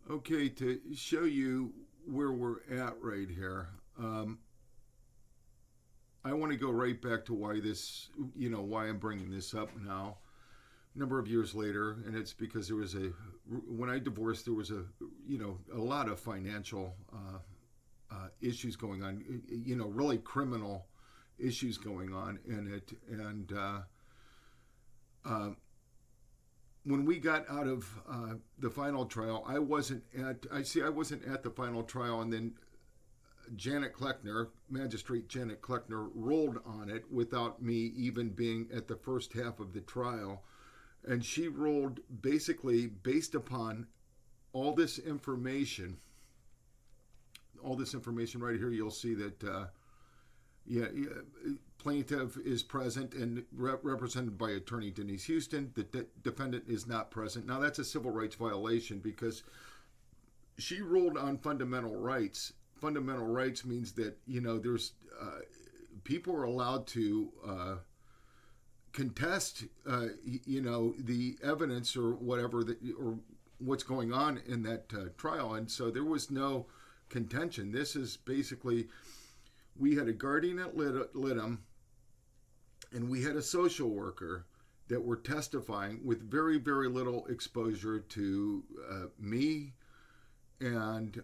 Okay, to show you where we're at right here, I want to go right back to why I'm bringing this up now, a number of years later, and it's because when I divorced, there was a lot of financial issues going on, really criminal issues going on in it, and uh, when we got out of the final trial, I wasn't at the final trial, and then Janet Kleckner, Magistrate Janet Kleckner, ruled on it without me even being at the first half of the trial. And she ruled basically based upon all this information. All this information right here, you'll see that, plaintiff is present and represented by Attorney Denise Houston. The defendant is not present. Now, that's a civil rights violation because she ruled on fundamental rights. Fundamental rights means that there's people are allowed to contest the evidence or whatever or what's going on in that trial, and so there was no contention. This is basically, we had a guardian ad litem and we had a social worker that were testifying with very, very little exposure to me, and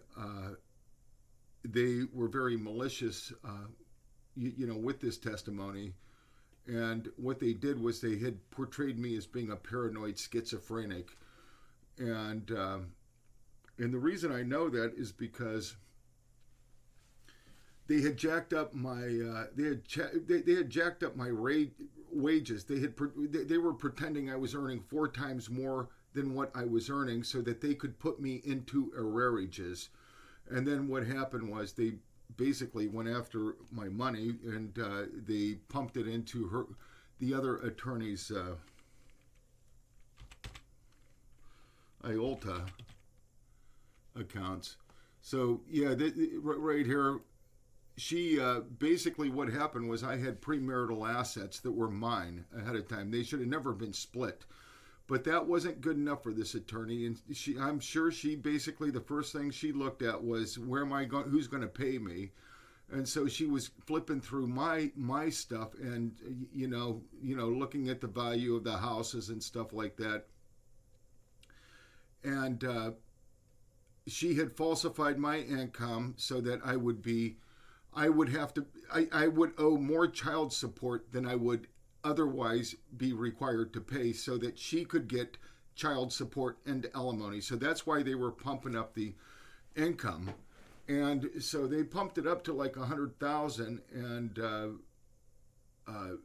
they were very malicious, with this testimony. And what they did was they had portrayed me as being a paranoid schizophrenic, and the reason I know that is because they had jacked up my they had jacked up my wages. They were pretending I was earning 4 times more than what I was earning so that they could put me into arrearages. And then what happened was they basically went after my money, and they pumped it into the other attorney's IOLTA accounts. So yeah, right here, she basically, what happened was I had premarital assets that were mine ahead of time. They should have never been split. But that wasn't good enough for this attorney, and I'm sure she basically, the first thing she looked at was, where am I going? Who's going to pay me? And so she was flipping through my stuff, and looking at the value of the houses and stuff like that. And she had falsified my income so that I would owe more child support than I would otherwise be required to pay, so that she could get child support and alimony. So that's why they were pumping up the income, and so they pumped it up to like 100,000, and I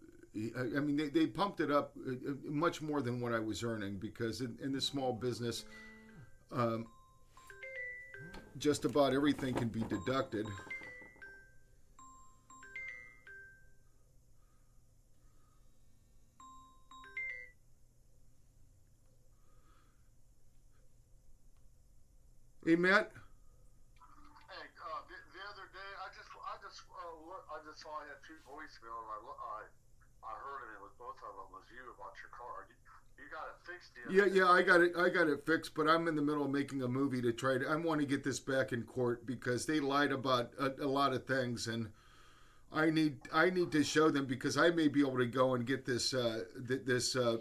mean they pumped it up much more than what I was earning, because in the small business, just about everything can be deducted. Hey, Matt. Hey, the other day, I just saw I had 2 voicemails. I heard it. It was both of them was you about your car. You got it fixed the Yeah, other yeah, day. I got it fixed, but I'm in the middle of making a movie to try to. I want to get this back in court because they lied about a lot of things, and I need to show them, because I may be able to go and get this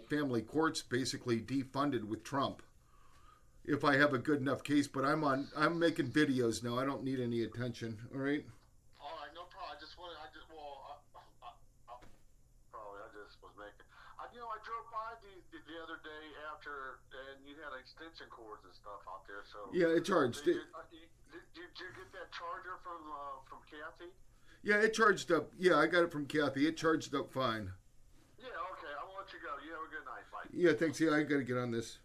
family courts basically defunded with Trump if I have a good enough case. But I'm making videos now. I don't need any attention. All right. All right, no problem. Probably I just was making. I drove by the other day after, and you had extension cords and stuff out there. So Yeah, it charged. did you get that charger from Kathy? Yeah, it charged up. Yeah, I got it from Kathy. It charged up fine. Yeah, okay. I will let you go. You have a good night. Bye. Yeah, thanks. Yeah, I got to get on this.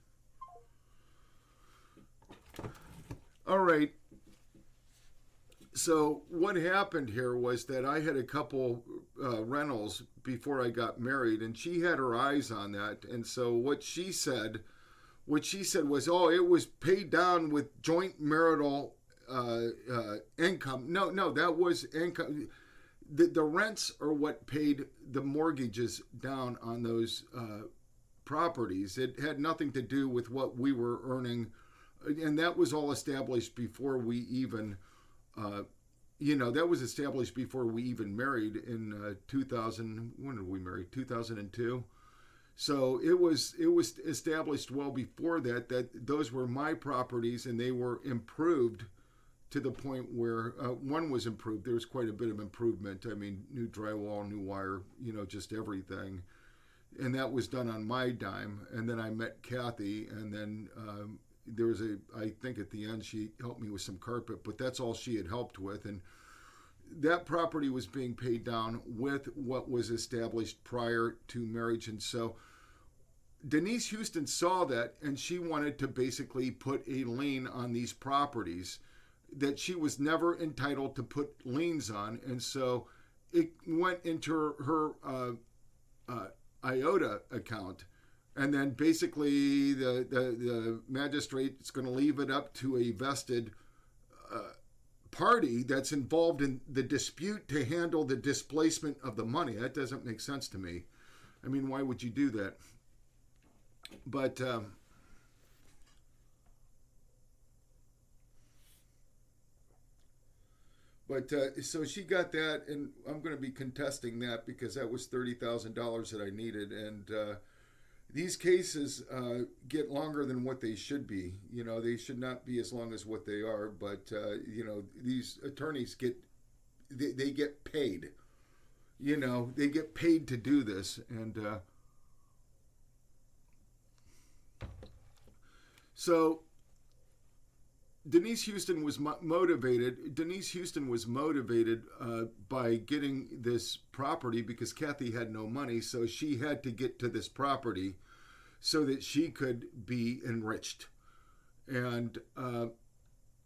All right. So what happened here was that I had a couple rentals before I got married, and she had her eyes on that. And so what she said was, "Oh, it was paid down with joint marital income." No, that was income. The rents are what paid the mortgages down on those properties. It had nothing to do with what we were earning and that was all established before we even, that was established before we even married in 2000. When did we marry? 2002. So it was established well before that those were my properties, and they were improved to the point where one was improved. There was quite a bit of improvement. I mean, new drywall, new wire, just everything. And that was done on my dime. And then I met Kathy, and then there was I think at the end she helped me with some carpet, but that's all she had helped with. And that property was being paid down with what was established prior to marriage. And so Denise Houston saw that, and she wanted to basically put a lien on these properties that she was never entitled to put liens on. And so it went into her IOTA account. And then basically the magistrate is going to leave it up to a vested party that's involved in the dispute to handle the displacement of the money. That doesn't make sense to me. I mean, why would you do that? But so she got that, and I'm going to be contesting that because that was $30,000 that I needed. And these cases get longer than what they should be. They should not be as long as what they are. But these attorneys they get paid. They get paid to do this, and so Denise Houston was motivated. Denise Houston was motivated by getting this property because Kathy had no money, so she had to get to this property so that she could be enriched. And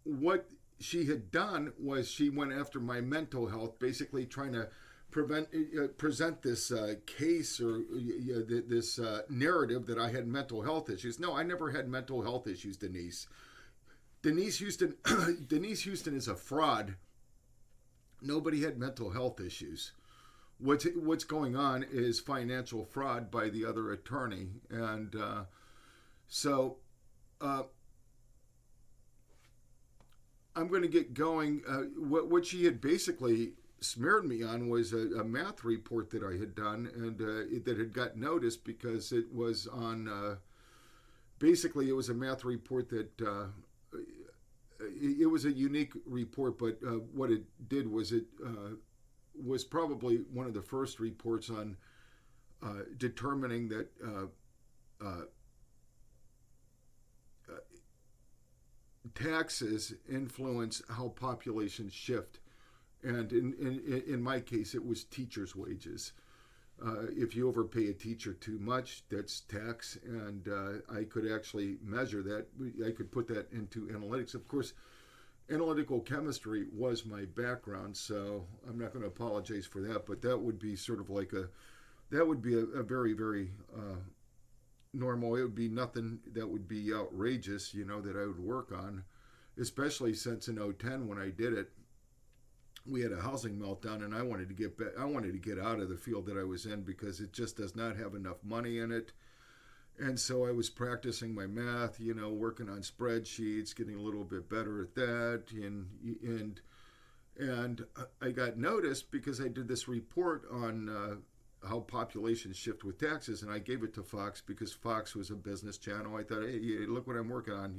what she had done was she went after my mental health, basically trying to present this case or this narrative that I had mental health issues. No, I never had mental health issues, Denise. Denise Houston is a fraud. Nobody had mental health issues. What's going on is financial fraud by the other attorney, and so I'm going to get going. What she had basically smeared me on was a math report that I had done, and that had got noticed because it was on. Basically, it was a math report that. It was a unique report, but what it did was it was probably one of the first reports on determining that taxes influence how populations shift. And in my case, it was teachers' wages. If you overpay a teacher too much, that's tax, and I could actually measure that. I could put that into analytics. Of course, analytical chemistry was my background, so I'm not going to apologize for that, but that would be sort of like a very, very normal. It would be nothing that would be outrageous, that I would work on, especially since in 2010 when I did it, we had a housing meltdown, and I wanted to get out of the field that I was in because it just does not have enough money in it. And so I was practicing my math, working on spreadsheets, getting a little bit better at that, and I got noticed because I did this report on how populations shift with taxes, and I gave it to Fox because Fox was a business channel. I thought, hey, look what I'm working on.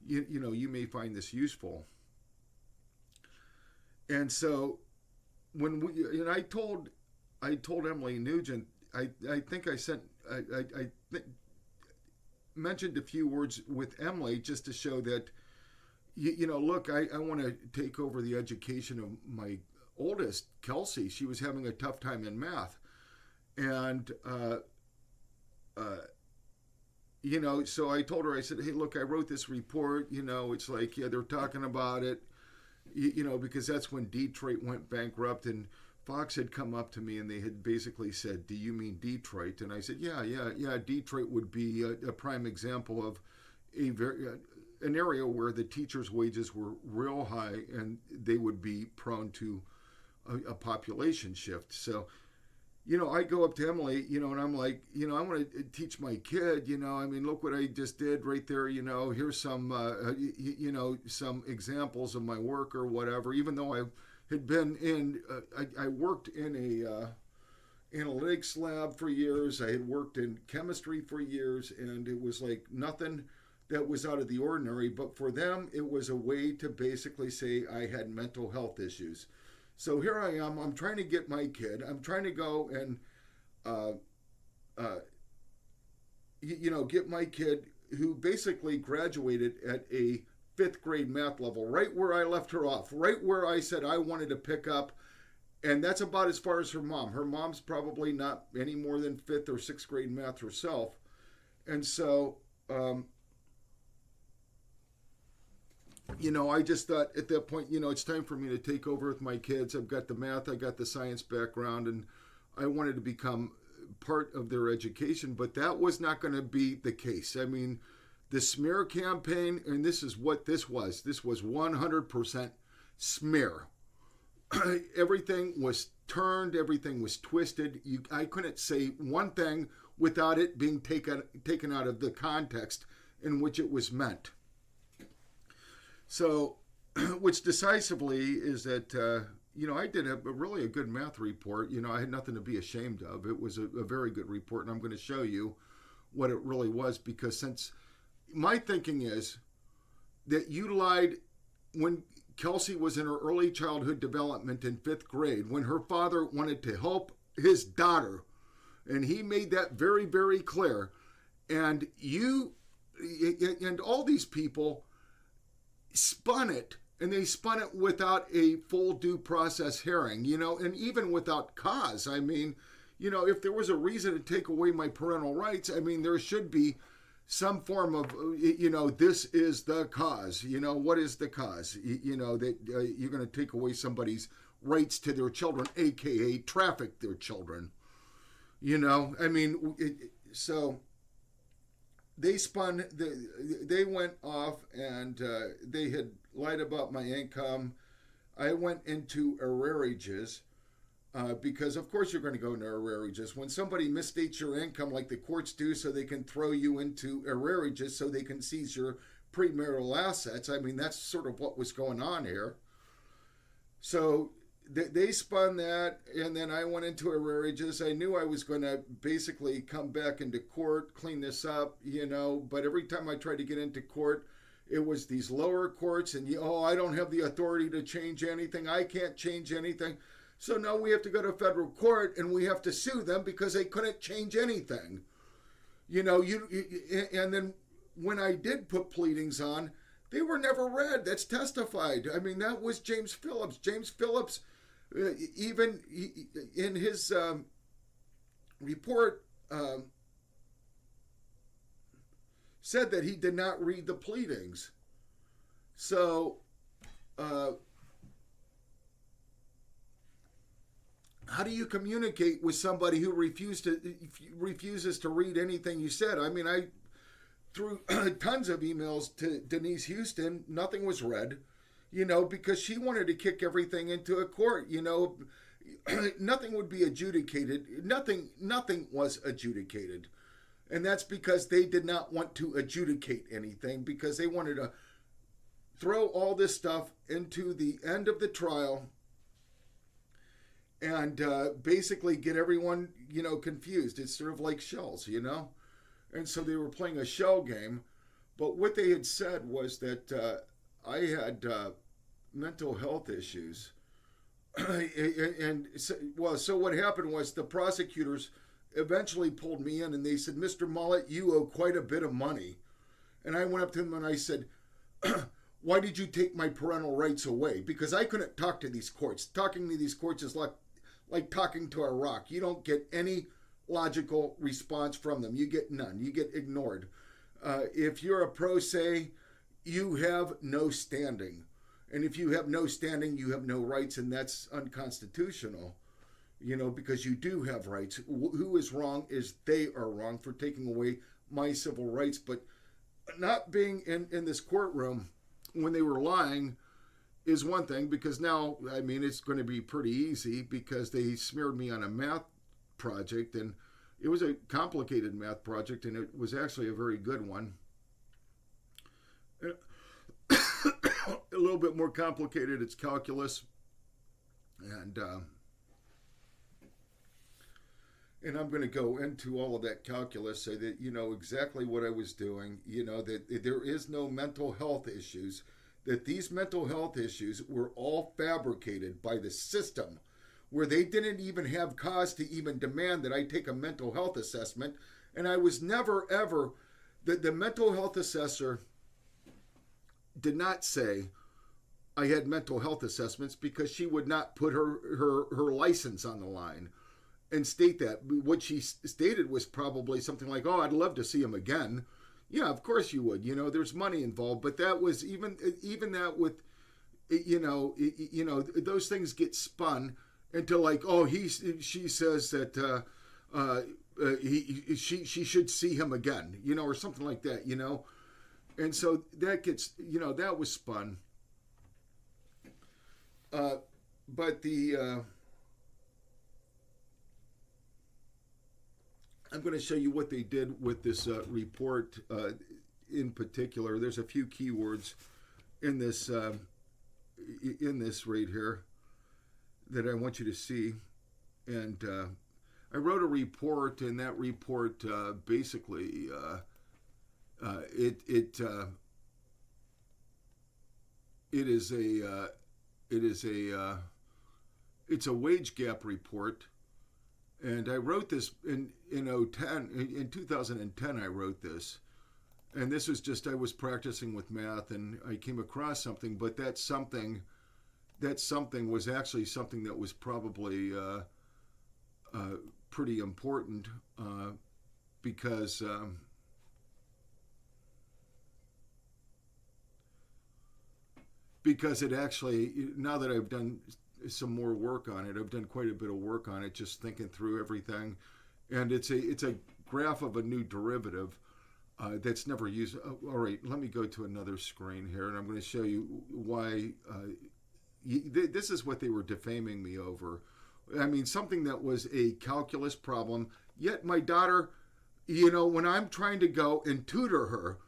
You may find this useful. And so I told Emily Nugent, I think I mentioned a few words with Emily just to show that, look, I want to take over the education of my oldest, Kelsey. She was having a tough time in math. And, so I told her, I said, hey, look, I wrote this report, it's like, yeah, they're talking about it. Because that's when Detroit went bankrupt, and Fox had come up to me and they had basically said, do you mean Detroit? And I said, yeah, Detroit would be a prime example of an area where the teachers' wages were real high and they would be prone to a population shift. So I go up to Emily, and I'm like, I want to teach my kid, I mean, look what I just did right there, here's some, some examples of my work or whatever, even though I had been I worked in a analytics lab for years. I had worked in chemistry for years, and it was like nothing that was out of the ordinary. But for them, it was a way to basically say I had mental health issues. So here I am. I'm trying to get my kid. I'm trying to go and, uh, get my kid who basically graduated at a fifth grade math level, right where I left her off, right where I said I wanted to pick up. And that's about as far as her mom. Her mom's probably not any more than fifth or sixth grade math herself. And so, I just thought at that point, it's time for me to take over with my kids. I've got the math, I got the science background, and I wanted to become part of their education. But that was not going to be the case. I mean, the smear campaign, and this is what this was. This was 100% smear. Everything was turned, everything was twisted. I couldn't say one thing without it being taken out of the context in which it was meant. So, which decisively is that, I did really a good math report. I had nothing to be ashamed of. It was a very good report, and I'm going to show you what it really was, because since my thinking is that you lied when Kelsey was in her early childhood development in fifth grade, when her father wanted to help his daughter, and he made that very, very clear. And you and all these people spun it, and they spun it without a full due process hearing, and even without cause. I mean, if there was a reason to take away my parental rights, I mean, there should be some form of, this is the cause. What is the cause? That you're going to take away somebody's rights to their children, aka traffic their children. I mean, so they spun, they went off, and they had lied about my income. I went into arrearages. Because of course you're going to go into arrearages. When somebody misstates your income like the courts do, so they can throw you into arrearages so they can seize your premarital assets. I mean, that's sort of what was going on here. So they spun that, and then I went into arrearages. I knew I was going to basically come back into court, clean this up, but every time I tried to get into court, it was these lower courts, and I don't have the authority to change anything. I can't change anything. So now we have to go to federal court, and we have to sue them because they couldn't change anything. And then when I did put pleadings on, they were never read. That's testified. I mean, that was James Phillips. James Phillips, even in his report, said that he did not read the pleadings. So, how do you communicate with somebody who refuses to read anything you said? I mean, I threw tons of emails to Denise Houston. Nothing was read, because she wanted to kick everything into a court. Nothing would be adjudicated. Nothing was adjudicated. And that's because they did not want to adjudicate anything, because they wanted to throw all this stuff into the end of the trial and basically get everyone, confused. It's sort of like shells, And so they were playing a shell game. But what they had said was that I had mental health issues. So what happened was the prosecutors eventually pulled me in, and they said, "Mr. Mullet, you owe quite a bit of money." And I went up to them and I said, "Why did you take my parental rights away?" Because I couldn't talk to these courts. Talking to these courts is like talking to a rock. You don't get any logical response from them. You get none. You get ignored. If you're a pro se, you have no standing. And if you have no standing, you have no rights, and that's unconstitutional, because you do have rights. Who is wrong is they are wrong for taking away my civil rights. But not being in this courtroom when they were lying is one thing, because now, I mean, it's going to be pretty easy because they smeared me on a math project, and it was a complicated math project, and it was actually a very good one. A little bit more complicated, it's calculus, and I'm going to go into all of that calculus so that you know exactly what I was doing, you know, that there is no mental health issues, that these mental health issues were all fabricated by the system, where they didn't even have cause to even demand that I take a mental health assessment, and I was never ever, the mental health assessor did not say I had mental health assessments, because she would not put her license on the line and state that. What she stated was probably something like, oh, I'd love to see him again. Yeah, of course you would. You know, there's money involved, but that was even that with, you know, those things get spun into like, oh, she says that she should see him again, you know, or something like that, you know. And so that gets, you know, that was spun. But I'm going to show you what they did with this report in particular. There's a few keywords in this right here that I want you to see. And I wrote a report, and that report basically it's a wage gap report, and I wrote this in 2010. I wrote this, and this was just, I was practicing with math, and I came across something, but that something was actually something that was probably pretty important because it actually, now that I've done some more work on it, I've done quite a bit of work on it, just thinking through everything, and it's a graph of a new derivative that's never used. All right, let me go to another screen here, and I'm going to show you why this is what they were defaming me over. I mean, something that was a calculus problem, yet my daughter, you know, when I'm trying to go and tutor her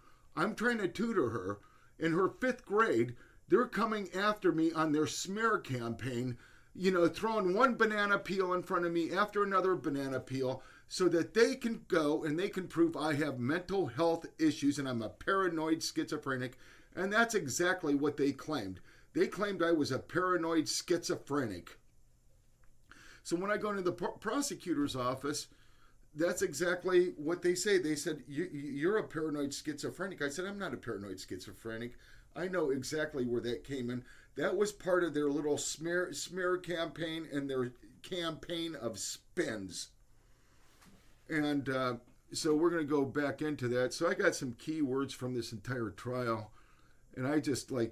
in her 5th grade, they're coming after me on their smear campaign, you know, throwing one banana peel in front of me after another banana peel so that they can go and they can prove I have mental health issues and I'm a paranoid schizophrenic. And that's exactly what they claimed. They claimed I was a paranoid schizophrenic. So when I go into the prosecutor's office, that's exactly what they say. They said, you're a paranoid schizophrenic. I said, I'm not a paranoid schizophrenic. I know exactly where that came in. That was part of their little smear campaign and their campaign of spins. And so we're going to go back into that. So I got some keywords from this entire trial. And I just I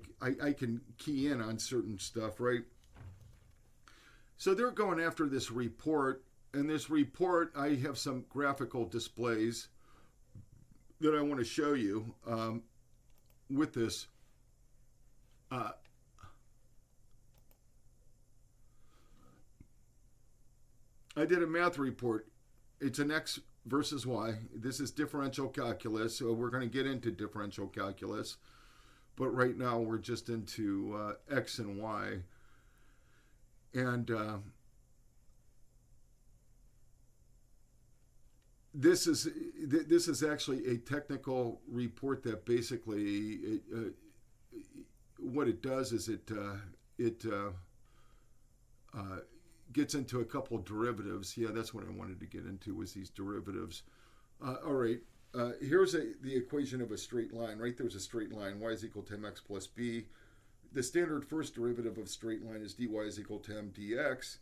can key in on certain stuff, right? So they're going after this report. And this report, I have some graphical displays that I want to show you with this. I did a math report. It's an X versus Y. This is differential calculus, so we're going to get into differential calculus. But right now we're just into X and Y. And this is actually a technical report that basically what it does is it gets into a couple derivatives. Yeah, that's what I wanted to get into, was these derivatives. All right, here's the equation of a straight line. Right, there's a straight line. Y is equal to mx plus b. The standard first derivative of straight line is dy is equal to m dx.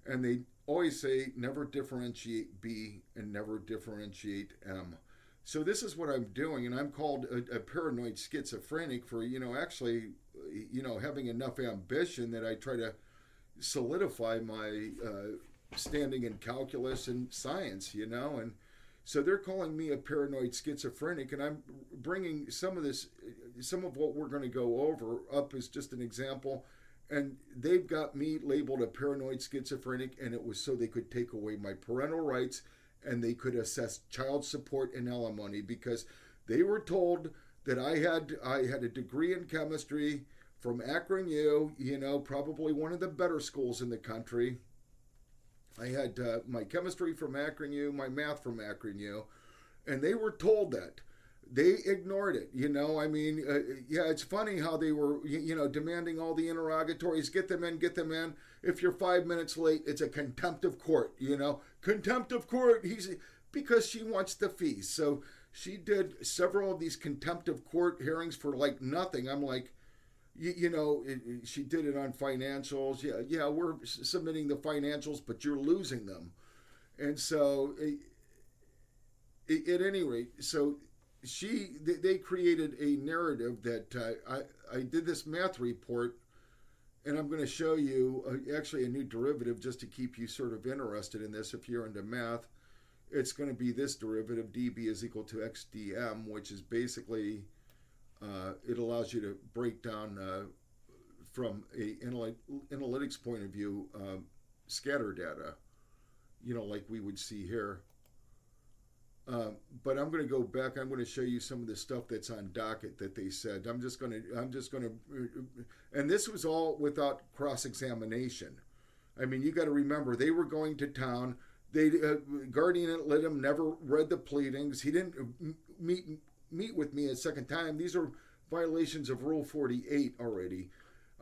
And they always say never differentiate b and never differentiate m. So this is what I'm doing, and I'm called a paranoid schizophrenic for, actually, having enough ambition that I try to solidify my standing in calculus and science, and so they're calling me a paranoid schizophrenic, and I'm bringing some of what we're going to go over up as just an example, And they've got me labeled a paranoid schizophrenic, and it was so they could take away my parental rights and they could assess child support and alimony, because they were told that I had a degree in chemistry from Akron U, probably one of the better schools in the country. I had my chemistry from Akron U, my math from Akron U, and they were told that. They ignored it, yeah, it's funny how they were, demanding all the interrogatories, get them in, get them in. If you're 5 minutes late, it's a contempt of court, contempt of court. Because she wants the fees. So she did several of these contempt of court hearings for like nothing. I'm like, she did it on financials. Yeah, we're submitting the financials, but you're losing them. And so, at any rate, so they created a narrative that I did this math report, and I'm going to show you actually a new derivative just to keep you sort of interested in this if you're into math. It's going to be this derivative, dB is equal to xdm, which is basically, it allows you to break down from a analytics point of view, scatter data, like we would see here. But I'm going to go back. I'm going to show you some of the stuff that's on docket that they said. I'm just going to, and this was all without cross-examination. I mean, you got to remember, they were going to town. Guardian ad litem never read the pleadings. He didn't meet with me a second time. These are violations of Rule 48 already.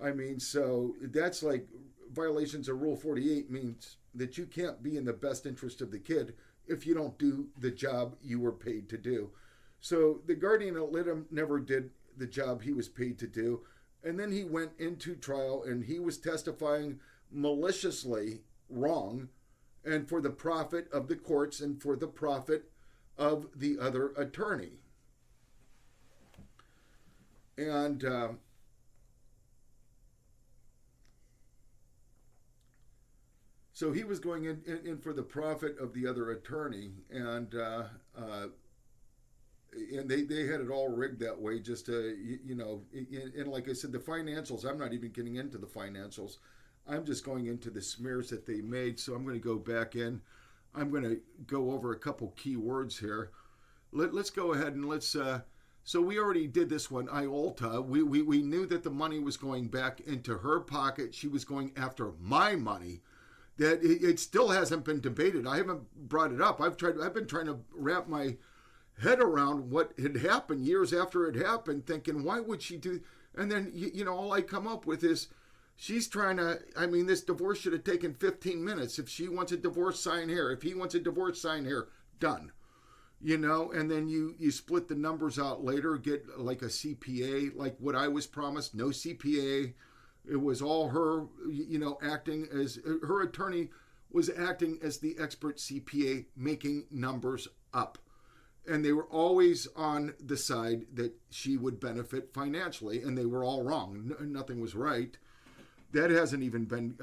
I mean, so that's like violations of Rule 48 means that you can't be in the best interest of the kid if you don't do the job you were paid to do. So the guardian ad litem never did the job he was paid to do. And then he went into trial and he was testifying maliciously wrong, and for the profit of the courts and for the profit of the other attorney. And so he was going in for the profit of the other attorney, and they had it all rigged that way, just to, and like I said, the financials, I'm not even getting into the financials. I'm just going into the smears that they made. So I'm going to go back in. I'm going to go over a couple key words here. Let's go ahead and let's, so we already did this one, Iolta. We knew that the money was going back into her pocket. She was going after my money. That it still hasn't been debated. I haven't brought it up. I've been trying to wrap my head around what had happened years after it happened, thinking, why would she do? And then, all I come up with is, she's trying to, this divorce should have taken 15 minutes. If she wants a divorce, sign here. If he wants a divorce, sign here. Done. And then you split the numbers out later, get like a CPA, like what I was promised, no CPA. It was all her, acting as, her attorney was acting as the expert CPA, making numbers up. And they were always on the side that she would benefit financially, and they were all wrong. Nothing was right. That hasn't even been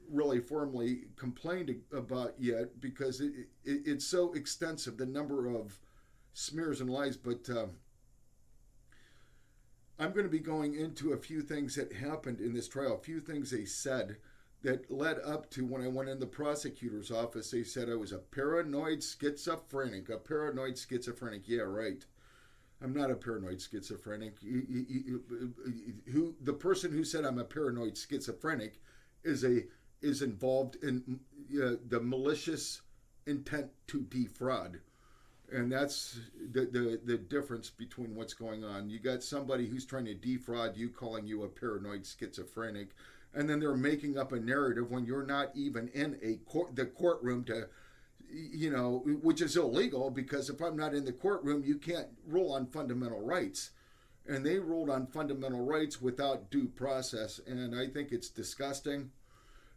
really formally complained about yet, because it's so extensive, the number of smears and lies. But I'm going to be going into a few things that happened in this trial, a few things they said that led up to when I went in the prosecutor's office. They said I was a paranoid schizophrenic. Yeah, right. I'm not a paranoid schizophrenic. The person who said I'm a paranoid schizophrenic is involved in the malicious intent to defraud. And that's the difference between what's going on. You got somebody who's trying to defraud you, calling you a paranoid schizophrenic, and then they're making up a narrative when you're not even in the courtroom to, which is illegal, because if I'm not in the courtroom, you can't rule on fundamental rights. And they ruled on fundamental rights without due process, and I think it's disgusting.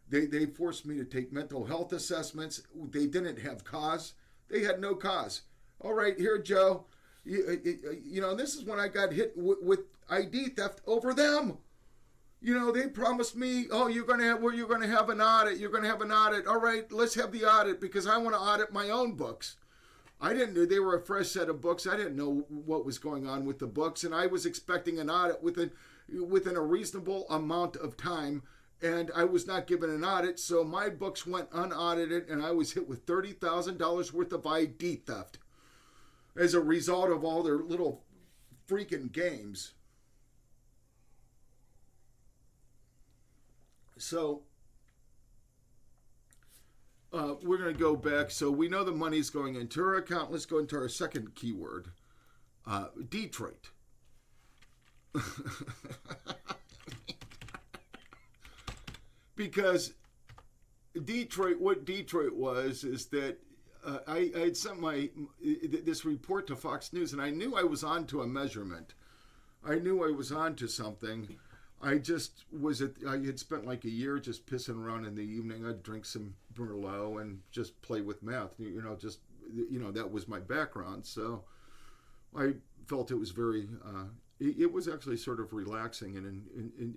They forced me to take mental health assessments. They didn't have cause. They had no cause. All right, here, Joe. This is when I got hit with ID theft over them. They promised me, oh, you're going to have an audit. You're going to have an audit. All right, let's have the audit, because I want to audit my own books. I didn't know they were a fresh set of books. I didn't know what was going on with the books, and I was expecting an audit within a reasonable amount of time, and I was not given an audit, so my books went unaudited, and I was hit with $30,000 worth of ID theft as a result of all their little freaking games. So we're going to go back. So we know the money's going into her account. Let's go into our second keyword, Detroit. Because Detroit, what Detroit was, is that I had sent this report to Fox News, and I knew I was on to a measurement. I knew I was on to something. I had spent like a year just pissing around in the evening. I'd drink some Merlot and just play with math. That was my background. So I felt it was very, it was actually sort of relaxing and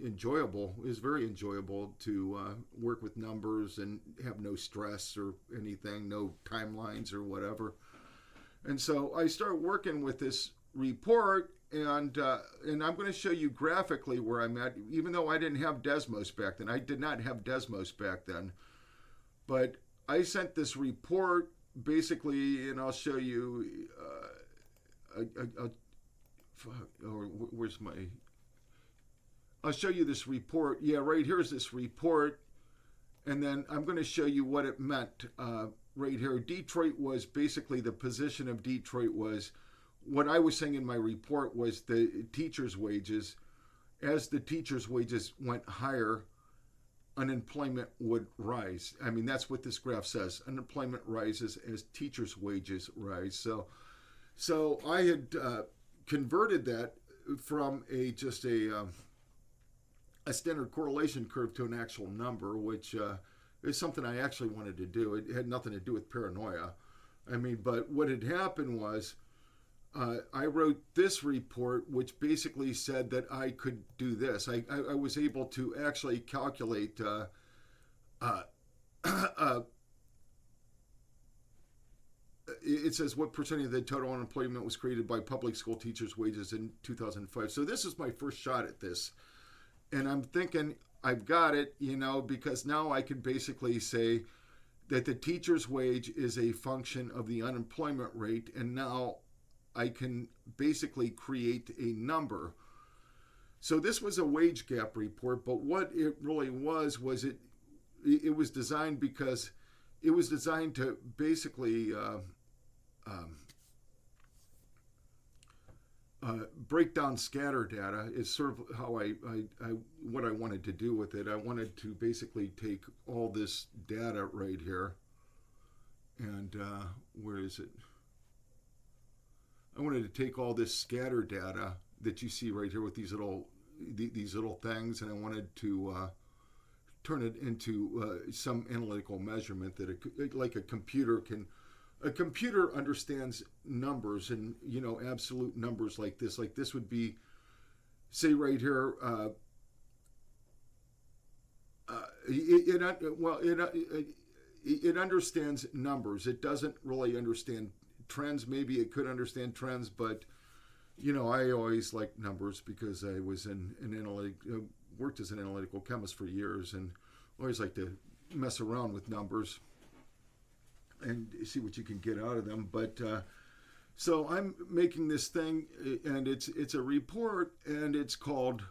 enjoyable. It was very enjoyable to work with numbers and have no stress or anything, no timelines or whatever. And so I started working with this report, and I'm going to show you graphically where I'm at, even though I didn't have Desmos back then. I did not have Desmos back then. But I sent this report basically, and I'll show you, I'll show you this report. Yeah, right here's this report. And then I'm going to show you what it meant right here. Detroit was basically, the position of Detroit was, what I was saying in my report was the teachers' wages. As the teachers' wages went higher, unemployment would rise. I mean, that's what this graph says. Unemployment rises as teachers' wages rise. So I had converted that from just a standard correlation curve to an actual number, which is something I actually wanted to do. It had nothing to do with paranoia. I mean, but what had happened was, I wrote this report, which basically said that I could do this. I was able to actually calculate it says what percentage of the total unemployment was created by public school teachers' wages in 2005. So this is my first shot at this. And I'm thinking I've got it, because now I can basically say that the teacher's wage is a function of the unemployment rate, and now I can basically create a number. So this was a wage gap report, but what it really was it was designed because it was designed to basically break down scatter data. Is sort of how what I wanted to do with it. I wanted to basically take all this data right here, and where is it? I wanted to take all this scatter data that you see right here with these little things, and I wanted to turn it into some analytical measurement that like a computer understands numbers, and absolute numbers like this. Like this would be, say right here, it understands numbers. It doesn't really understand trends. Maybe it could understand trends, but I always liked numbers because I was worked as an analytical chemist for years, and always like to mess around with numbers and see what you can get out of them. But so I'm making this thing, and it's a report, and it's called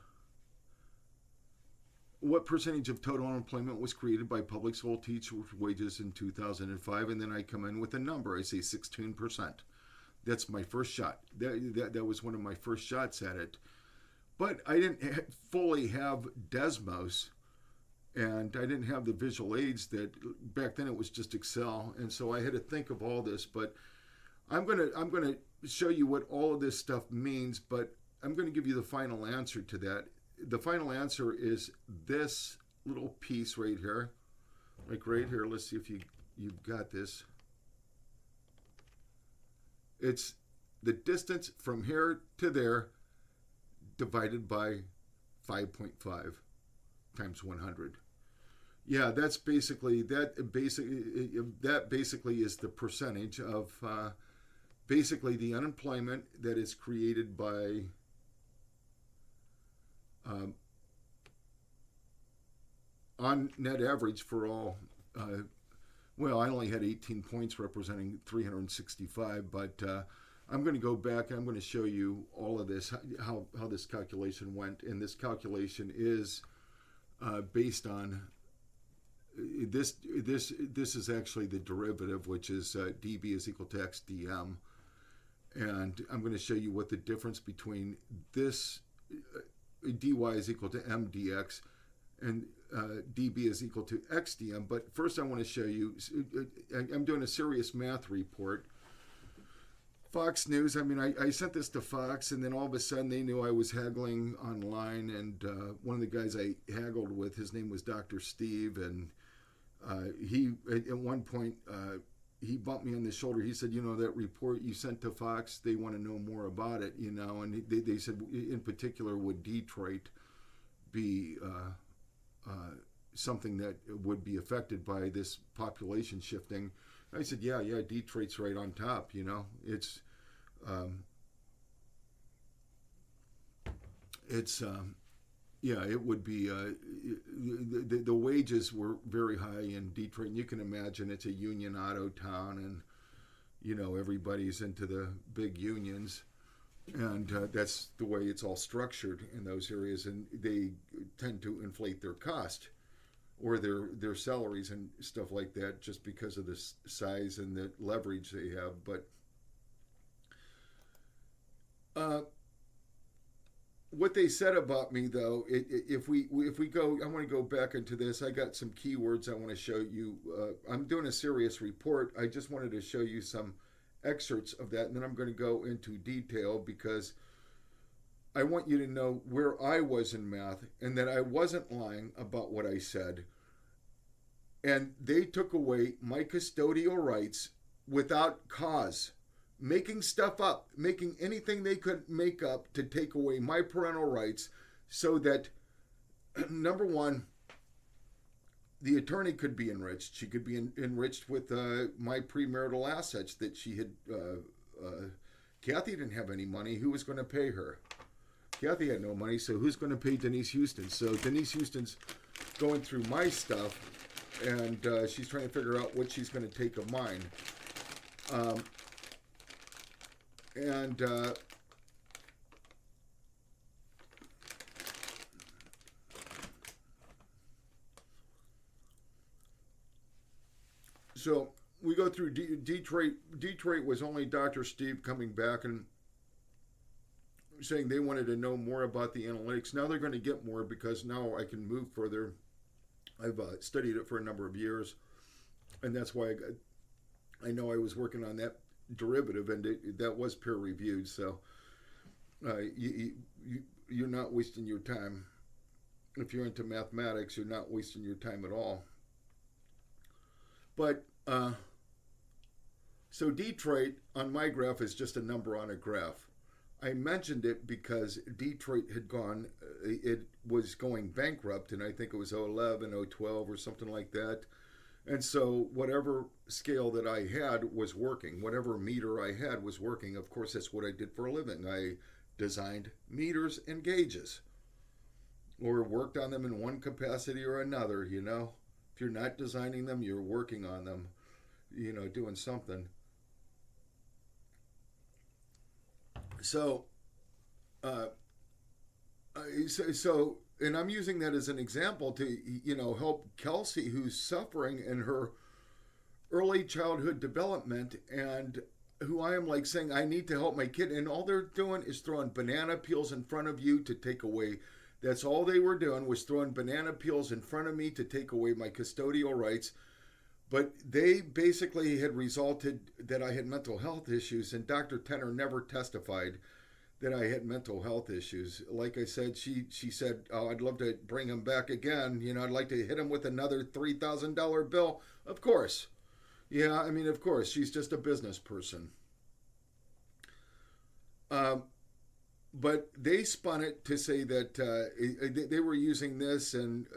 what percentage of total unemployment was created by public school teachers' wages in 2005, and then I come in with a number. I say 16%. That's my first shot. That was one of my first shots at it. But I didn't fully have Desmos, and I didn't have the visual aids that back then it was just Excel, and so I had to think of all this. But I'm gonna show you what all of this stuff means, but I'm gonna give you the final answer to that. The final answer is this little piece right here, like right here. Let's see if you've got this. It's the distance from here to there divided by 5.5 times 100. Yeah, that basically is the percentage of basically the unemployment that is created by on net average for all. Well, I only had 18 points representing 365, but I'm going to go back and I'm going to show you all of this, how this calculation went. And this calculation is based on this is actually the derivative, which is dB is equal to xdm. And I'm going to show you what the difference between this dy is equal to mdx and dB is equal to xdm. But first I want to show you, I'm doing a serious math report. Fox News, I mean, I sent this to Fox, and then all of a sudden they knew I was haggling online, and one of the guys I haggled with, his name was Dr. Steve, and he, at one point, he bumped me on the shoulder. He said, you know, that report you sent to Fox, they want to know more about it, you know, and they said, in particular, would Detroit be something that would be affected by this population shifting? I said, yeah, Detroit's right on top, you know. It would be, the wages were very high in Detroit, and you can imagine it's a union auto town, and, you know, everybody's into the big unions, and that's the way it's all structured in those areas, and they tend to inflate their cost or their salaries and stuff like that just because of the size and the leverage they have. But what they said about me, though, if we go, I want to go back into this. I got some keywords I want to show you. I'm doing a serious report. I just wanted to show you some excerpts of that, and then I'm going to go into detail because I want you to know where I was in math and that I wasn't lying about what I said. And they took away my custodial rights without cause, making stuff up, making anything they could make up to take away my parental rights so that, number one, the attorney could be enriched. She could be enriched with my premarital assets that she had. Kathy didn't have any money. Who was going to pay her? Kathy had no money, so who's going to pay Denise Houston? So Denise Houston's going through my stuff, and she's trying to figure out what she's going to take of mine. So we go through Detroit. Detroit was only Dr. Steve coming back and saying they wanted to know more about the analytics. Now they're going to get more because now I can move further. I've studied it for a number of years, and that's why I know I was working on that derivative, and that was peer reviewed. So you're not wasting your time. If you're into mathematics, you're not wasting your time at all. But so Detroit on my graph is just a number on a graph. I mentioned it because Detroit had gone, it was going bankrupt, and I think it was 2011, 2012 or something like that. And so whatever scale that I had was working. Whatever meter I had was working. Of course, that's what I did for a living. I designed meters and gauges, or worked on them in one capacity or another, you know. If you're not designing them, you're working on them, you know, doing something. So, and I'm using that as an example to, you know, help Kelsey, who's suffering in her early childhood development, and who I am like saying, I need to help my kid. And all they're doing is throwing banana peels in front of you to take away. That's all they were doing, was throwing banana peels in front of me to take away my custodial rights. But they basically had resulted that I had mental health issues, and Dr. Tenner never testified that I had mental health issues. Like I said, she said, oh, I'd love to bring him back again. You know, I'd like to hit him with another $3,000 bill. Of course. Yeah, I mean, of course. She's just a business person. But they spun it to say that they were using this, and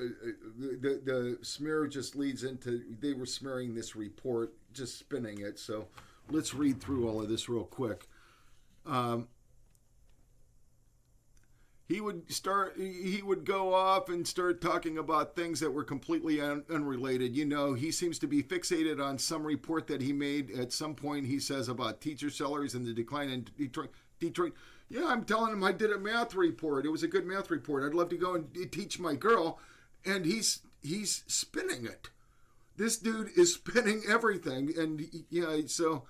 the smear just leads into, they were smearing this report, just spinning it. So let's read through all of this real quick. He would go off and start talking about things that were completely unrelated. He seems to be fixated on some report that he made at some point. He says about teacher salaries and the decline in Detroit. Yeah, I'm telling him I did a math report. It was a good math report. I'd love to go and teach my girl. And he's spinning it. This dude is spinning everything. And so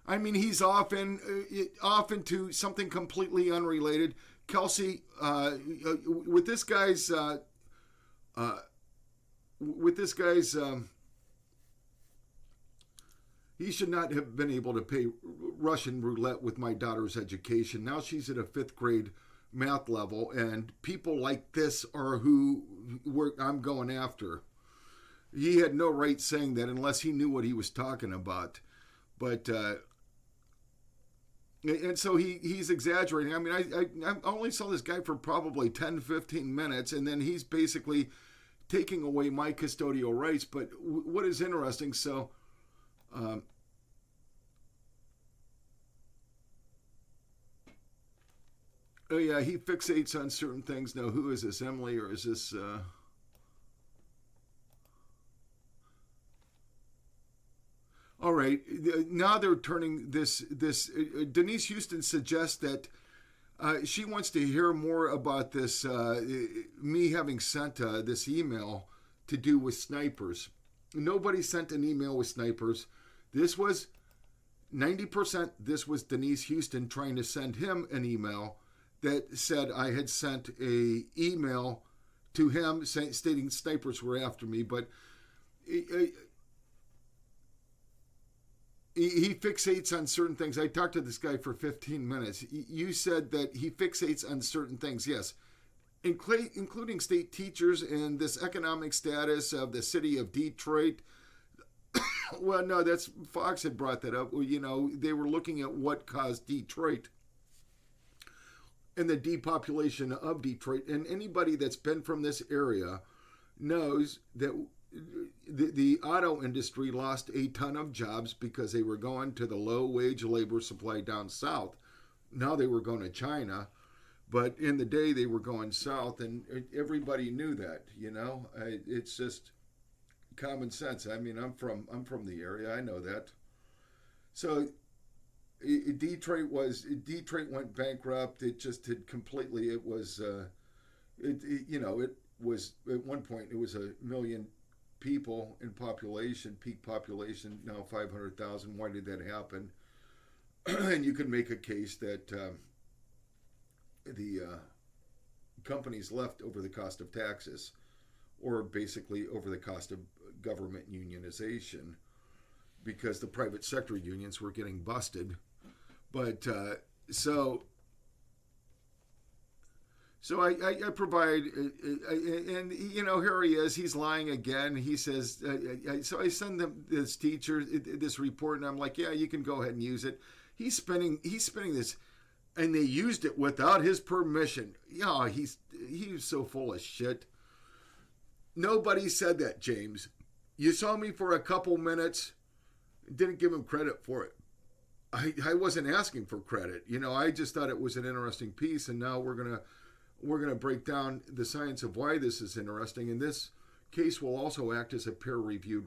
I mean, he's off into something completely unrelated. Kelsey, with this guy's he should not have been able to pay Russian roulette with my daughter's education. Now she's at a 5th grade math level, and people like this are who I'm going after. He had no right saying that unless he knew what he was talking about. But and so he's exaggerating. I mean, I only saw this guy for probably 10, 15 minutes, and then he's basically taking away my custodial rights. But what is interesting, so oh yeah, he fixates on certain things. Now, who is this, Emily, or is this... All right, now they're turning this Denise Houston suggests that she wants to hear more about this, me having sent this email to do with snipers. Nobody sent an email with snipers. This was 90%, this was Denise Houston trying to send him an email that said I had sent a email to him stating snipers were after me, but... He fixates on certain things. I talked to this guy for 15 minutes. You said that he fixates on certain things. Yes, including state teachers and this economic status of the city of Detroit. Well, no, that's Fox had brought that up. They were looking at what caused Detroit and the depopulation of Detroit. And anybody that's been from this area knows that the auto industry lost a ton of jobs because they were going to the low-wage labor supply down south. Now they were going to China, but in the day they were going south, and everybody knew that. It's just common sense. I mean, I'm from the area. I know that. So Detroit went bankrupt. It just had completely. It was it was at one point it was 1 million people in population, peak population, now 500,000. Why did that happen? And you can make a case that the companies left over the cost of taxes, or basically over the cost of government unionization, because the private sector unions were getting busted. But So I provide, and here he is. He's lying again. He says, so I send them this teacher this report, and I'm like, yeah, you can go ahead and use it. He's spinning this, and they used it without his permission. Yeah, he's so full of shit. Nobody said that, James. You saw me for a couple minutes, didn't give him credit for it. I wasn't asking for credit. I just thought it was an interesting piece, and now we're gonna break down the science of why this is interesting, and this case will also act as a peer-reviewed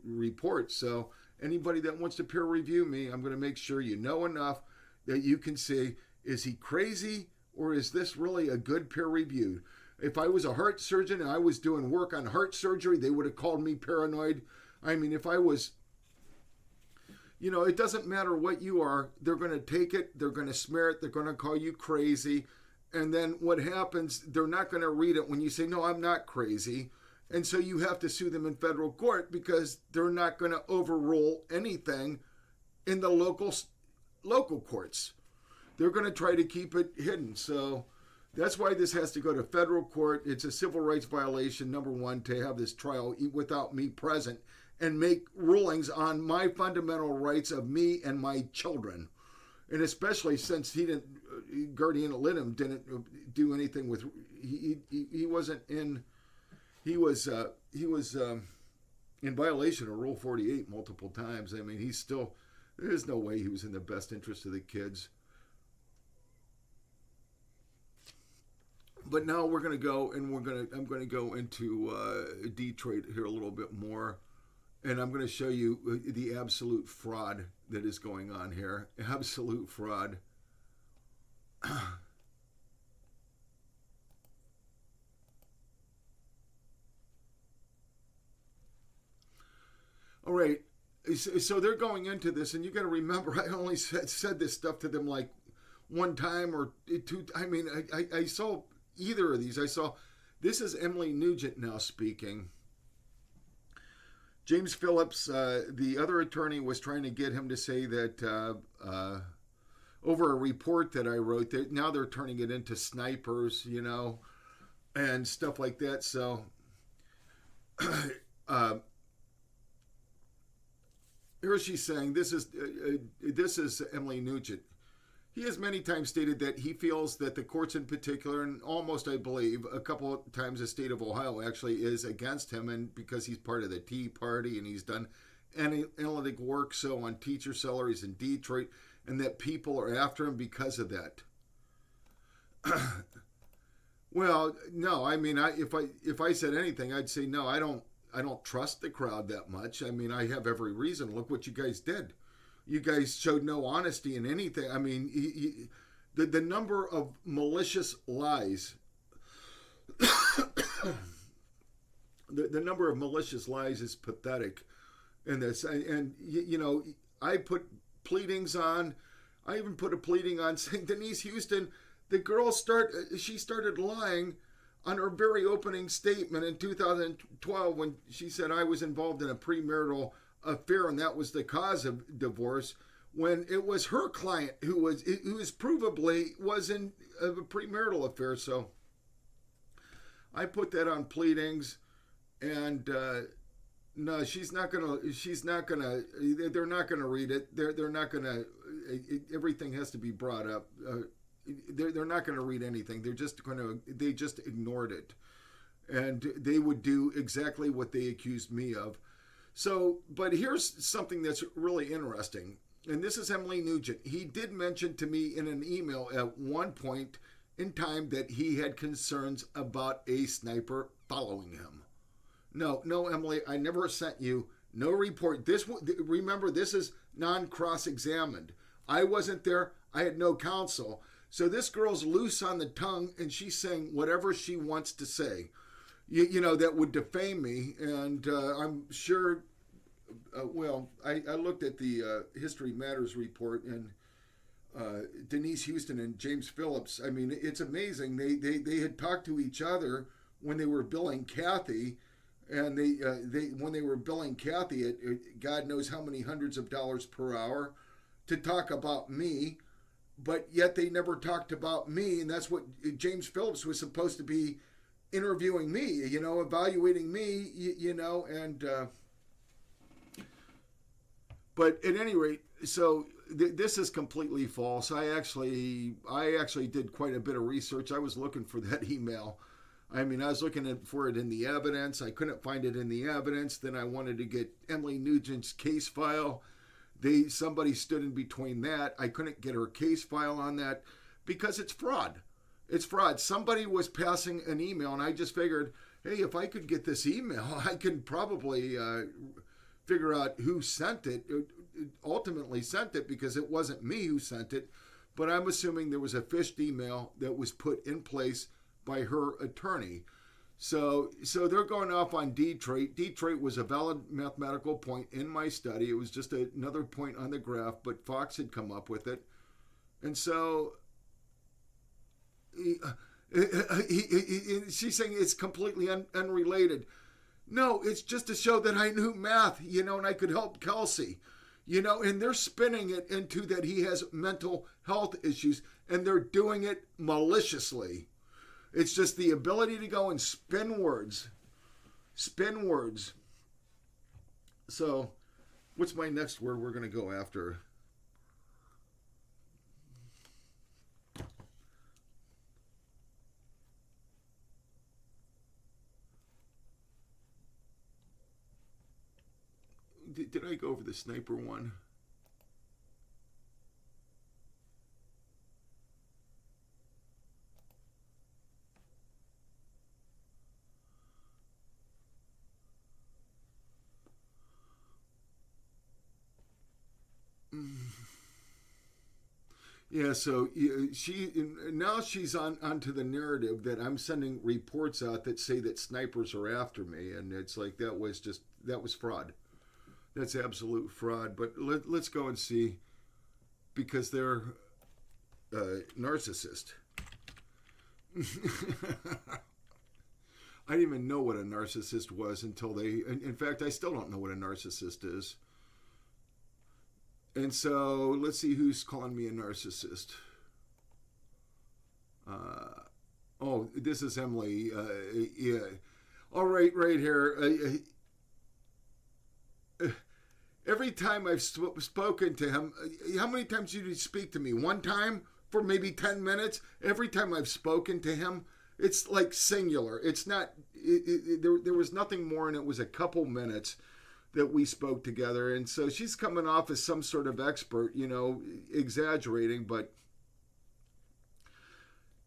report. So anybody that wants to peer review me, I'm going to make sure you know enough that you can say, is he crazy, or is this really a good peer review? If I was a heart surgeon and I was doing work on heart surgery, they would have called me paranoid. I mean, if I was... it doesn't matter what you are. They're going to take it. They're going to smear it. They're going to call you crazy. And then what happens, they're not going to read it when you say, no, I'm not crazy. And so you have to sue them in federal court because they're not going to overrule anything in the local courts. They're going to try to keep it hidden. So that's why this has to go to federal court. It's a civil rights violation, number one, to have this trial without me present and make rulings on my fundamental rights of me and my children. And especially since guardian ad litem didn't do anything with, he wasn't in, he was in violation of Rule 48 multiple times. I mean, he's still, there's no way he was in the best interest of the kids. But now we're going to go and I'm going to go into Detroit here a little bit more. And I'm going to show you the absolute fraud that is going on here. Absolute fraud. All right. So they're going into this, and you got to remember, I only said this stuff to them like one time or two. I mean, I saw either of these. I saw, this is Emily Nugent now speaking. James Phillips, the other attorney, was trying to get him to say that over a report that I wrote, that now they're turning it into snipers, you know, and stuff like that. So here she's saying, this is Emily Nugent. He has many times stated that he feels that the courts in particular, and almost, I believe, a couple of times the state of Ohio actually is against him, and because he's part of the Tea Party and he's done analytic work so on teacher salaries in Detroit, and that people are after him because of that. Well, no, I mean, if I said anything, I'd say no. I don't trust the crowd that much. I mean, I have every reason. Look what you guys did. You guys showed no honesty in anything. I mean, the number of malicious lies, the number of malicious lies is pathetic in this. And you know, I put pleadings on. I even put a pleading on saying, Denise Houston, the girl she started lying on her very opening statement in 2012 when she said I was involved in a premarital affair and that was the cause of divorce, when it was her client who was provably was in a premarital affair. So I put that on pleadings, and no, they're not gonna read it. They're not gonna, everything has to be brought up. They're not going to read anything. They just ignored it, and they would do exactly what they accused me of. So, but here's something that's really interesting, and this is Emily Nugent. He did mention to me in an email at one point in time that he had concerns about a sniper following him. No, Emily, I never sent you no report. Remember, this is non-cross-examined. I wasn't there. I had no counsel. So this girl's loose on the tongue, and she's saying whatever she wants to say, you know, that would defame me. And I'm sure, I looked at the History Matters report, and Denise Houston and James Phillips, I mean, it's amazing. They had talked to each other when they were billing Kathy, and when they were billing Kathy at God knows how many hundreds of dollars per hour to talk about me. But yet they never talked about me, and that's what James Phillips was supposed to be interviewing me, you know, evaluating me, you know, and but at any rate, so this is completely false. I actually did quite a bit of research. I was looking for that email. I mean, I was looking for it in the evidence. I couldn't find it in the evidence. Then I wanted to get Emily Nugent's case file. Somebody stood in between that. I couldn't get her case file on that because it's fraud. It's fraud. Somebody was passing an email, and I just figured, hey, if I could get this email, I could probably figure out who sent it, ultimately sent it, because it wasn't me who sent it. But I'm assuming there was a phished email that was put in place by her attorney. So they're going off on Detroit. Detroit was a valid mathematical point in my study. It was just another point on the graph, but Fox had come up with it. And so she's saying it's completely unrelated. No, it's just to show that I knew math, you know, and I could help Kelsey, you know, and they're spinning it into that he has mental health issues, and they're doing it maliciously. It's just the ability to go and spin words. Spin words. So, what's my next word we're going to go after? did I go over the sniper one? Yeah, so she's on onto the narrative that I'm sending reports out that say that snipers are after me, and it's like that was fraud. That's absolute fraud. But let's go and see, because they're narcissist. I didn't even know what a narcissist was until they. In fact, I still don't know what a narcissist is. And so let's see who's calling me a narcissist. Oh, this is Emily. Yeah. All right, right here. Every time I've spoken to him, how many times did he speak to me? One time for maybe 10 minutes? Every time I've spoken to him, it's like singular. It's not, there was nothing more, and it was a couple minutes that we spoke together. And so she's coming off as some sort of expert, exaggerating, but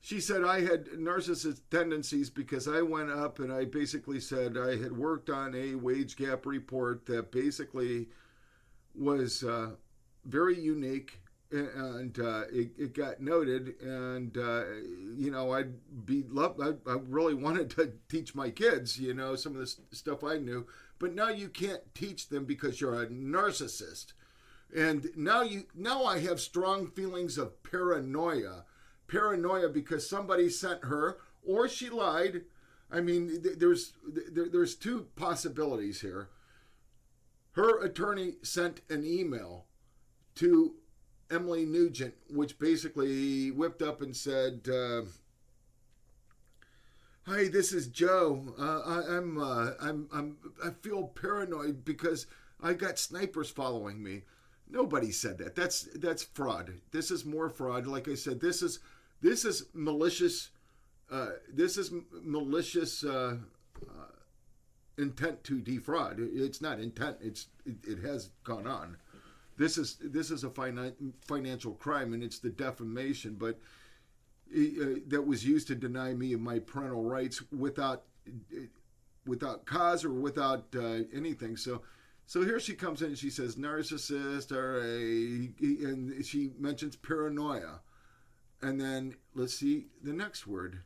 she said I had narcissist tendencies because I went up and I basically said I had worked on a wage gap report that basically was very unique, and it got noted, and I really wanted to teach my kids some of the stuff I knew, but now you can't teach them because you're a narcissist. And now I have strong feelings of paranoia because somebody sent her, or she lied. I mean, there's two possibilities here. Her attorney sent an email to Emily Nugent, which basically whipped up and said, "Hi, this is Joe. I feel paranoid because I got snipers following me." Nobody said that. That's fraud. This is more fraud. Like I said, this is malicious. This is malicious intent to defraud. It's not intent. It has gone on. This is a financial crime, and it's the defamation, but that was used to deny me of my parental rights without cause or without anything. So here she comes in and she says narcissist, and she mentions paranoia, and then let's see the next word.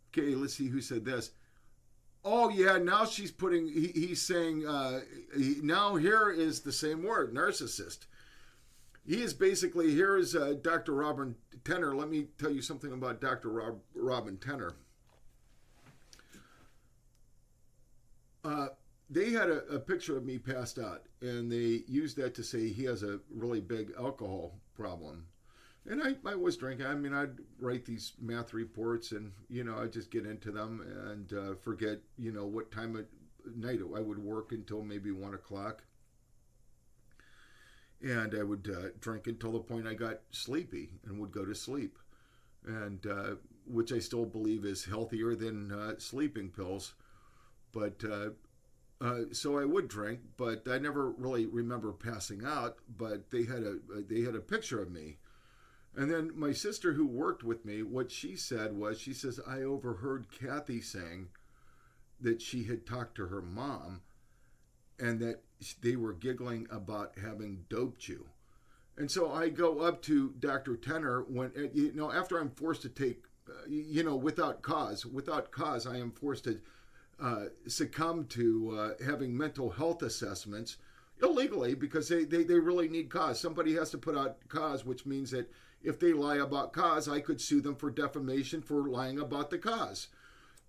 Okay, let's see who said this. Oh yeah, now she's putting. He's saying now here is the same word, narcissist. He is basically, here is Dr. Robin Tenner. Let me tell you something about Dr. Robin Tenner. They had a picture of me passed out, and they used that to say he has a really big alcohol problem. And I was drinking. I mean, I'd write these math reports, and I'd just get into them and forget what time at night I would work until maybe 1 o'clock. And I would drink until the point I got sleepy and would go to sleep, and which I still believe is healthier than sleeping pills. But so I would drink, but I never really remember passing out. But they had a picture of me, and then my sister who worked with me, what she said was, she says, I overheard Kathy saying that she had talked to her mom, and that they were giggling about having doped you. And so I go up to Dr. Tenner when, after I'm forced to take, without cause, I am forced to succumb to having mental health assessments illegally, because they really need cause. Somebody has to put out cause, which means that if they lie about cause, I could sue them for defamation for lying about the cause.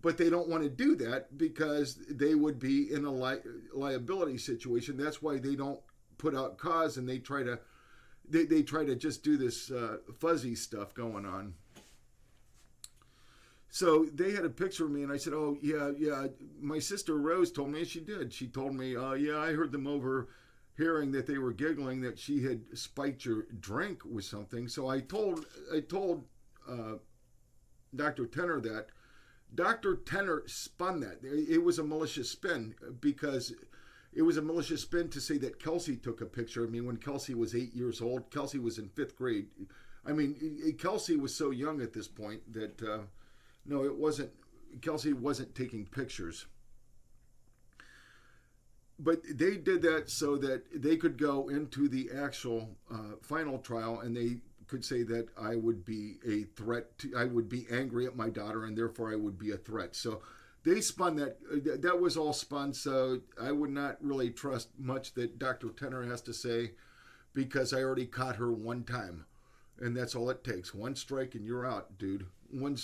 But they don't want to do that because they would be in a liability situation. That's why they don't put out cause, and they try to just do this fuzzy stuff going on. So they had a picture of me, and I said, "Oh yeah." My sister Rose told me, she did. She told me, "Yeah, I heard them overhearing that they were giggling that she had spiked your drink with something." So I told Dr. Tenner Dr. Tenner spun that. It was a malicious spin because it was a malicious spin to say that Kelsey took a picture. I mean, when Kelsey was 8 years old, Kelsey was in 5th grade. I mean, Kelsey was so young at this point that, no, it wasn't, Kelsey wasn't taking pictures. But they did that so that they could go into the actual final trial, and they could say that I would be a threat to, I would be angry at my daughter, and therefore I would be a threat. So they spun that. That was all spun. So I would not really trust much that Dr. Tenner has to say, because I already caught her one time, and that's all it takes. One strike and you're out, dude. One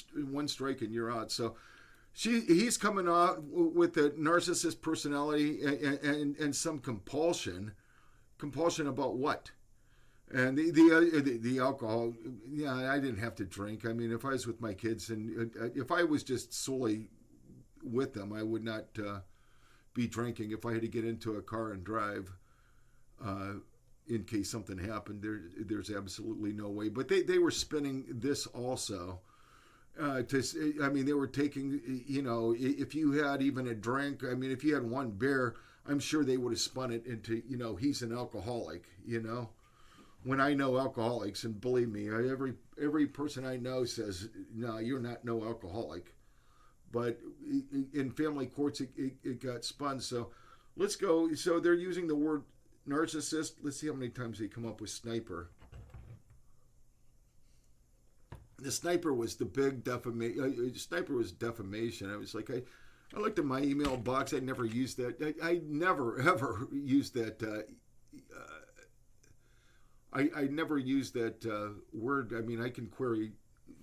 strike and you're out. So he's coming out with a narcissist personality and some compulsion. Compulsion about what? And the alcohol. Yeah, I didn't have to drink. I mean, if I was with my kids and if I was just solely with them, I would not be drinking. If I had to get into a car and drive, in case something happened, there's absolutely no way. But they were spinning this also. I mean, they were taking, if you had even a drink, I mean, if you had one beer, I'm sure they would have spun it into, he's an alcoholic, When I know alcoholics, and believe me, every person I know says, no, you're not no alcoholic. But in family courts, it got spun. So let's go. So they're using the word narcissist. Let's see how many times they come up with sniper. The sniper was the big defamation. Sniper was defamation. I was like, I looked at my email box. I never used that. I never, ever used that. I never used that word. I mean, I can query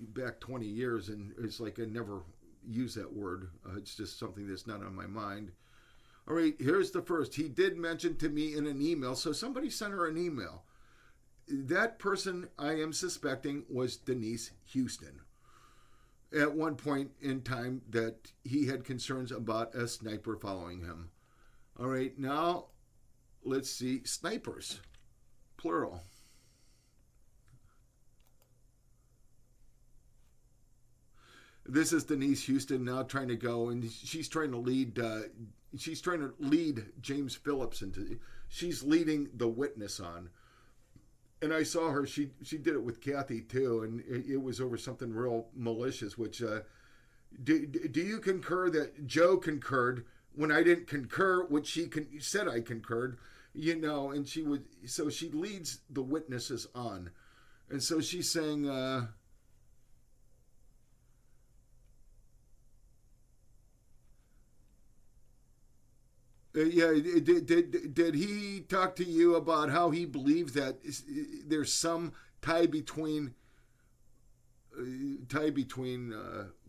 back 20 years, and it's like I never use that word. It's just something that's not on my mind. All right, here's the first. He did mention to me in an email, so somebody sent her an email. That person I am suspecting was Denise Houston. At one point in time that he had concerns about a sniper following him. All right, now let's see. Snipers, plural. This is Denise Houston now trying to go, and she's trying to lead. She's trying to lead James Phillips into. She's leading the witness on. And I saw her. She did it with Kathy too, and it was over something real malicious. Which do you concur that Joe concurred when I didn't concur? Which she said I concurred, And she would. So she leads the witnesses on, and so she's saying. Yeah, did he talk to you about how he believes that there's some tie between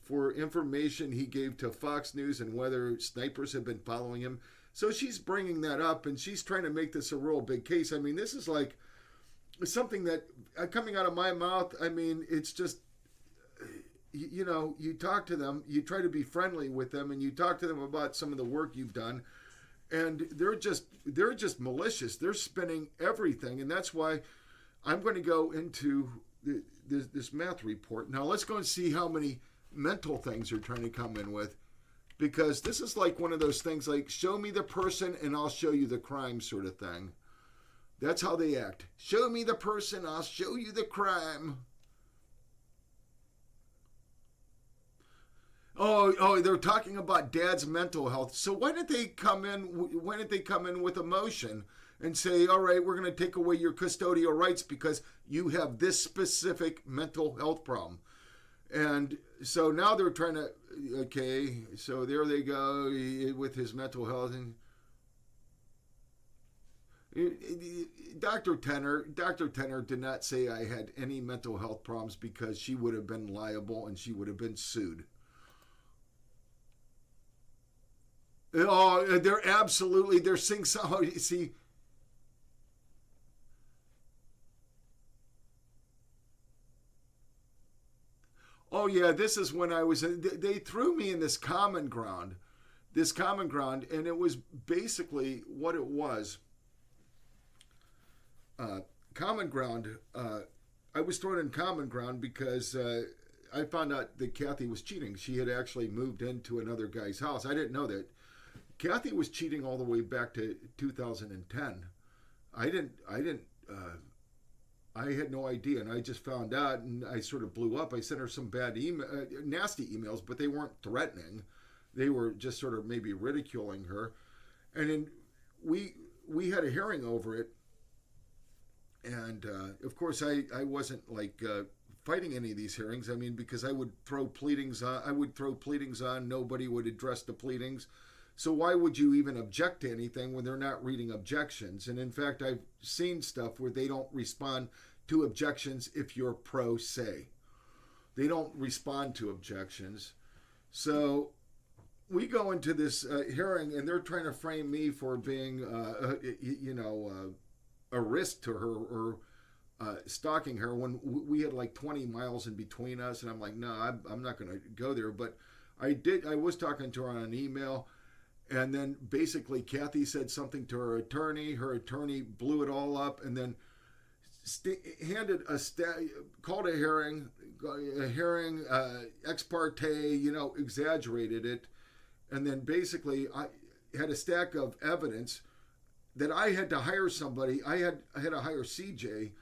for information he gave to Fox News and whether snipers have been following him? So she's bringing that up, and she's trying to make this a real big case. I mean, this is like something that coming out of my mouth. I mean, it's just you talk to them, you try to be friendly with them, and you talk to them about some of the work you've done. And they're just malicious. They're spinning everything, and that's why I'm going to go into this math report. Now let's go and see how many mental things they're trying to come in with, because this is like one of those things like show me the person and I'll show you the crime sort of thing. That's how they act. Show me the person, I'll show you the crime. Oh, they're talking about dad's mental health. So why didn't they come in with emotion and say, all right, we're going to take away your custodial rights because you have this specific mental health problem? And so now they're trying to, okay, so there they go with his mental health. And Dr. Tenner did not say I had any mental health problems, because she would have been liable and she would have been sued. Oh, they're saying somehow, see. Oh yeah, this is when I was, they threw me in this common ground, and it was basically what it was. Common ground, I was thrown in common ground because I found out that Kathy was cheating. She had actually moved into another guy's house. I didn't know that. Kathy was cheating all the way back to 2010. I didn't. I had no idea, and I just found out, and I sort of blew up. I sent her some bad nasty emails, but they weren't threatening. They were just sort of maybe ridiculing her. And then we had a hearing over it, and of course I wasn't like fighting any of these hearings. I mean, because I would throw pleadings on. Nobody would address the pleadings. So why would you even object to anything when they're not reading objections? And in fact, I've seen stuff where they don't respond to objections if you're pro se. They don't respond to objections. So we go into this hearing, and they're trying to frame me for being, a risk to her or stalking her when we had like 20 miles in between us. And I'm like, no, I'm not going to go there. But I was talking to her on an email. And then basically Kathy said something to her attorney. Her attorney blew it all up, and then called a hearing, ex parte, exaggerated it. And then basically I had a stack of evidence that I had to hire somebody. I had to hire CJ,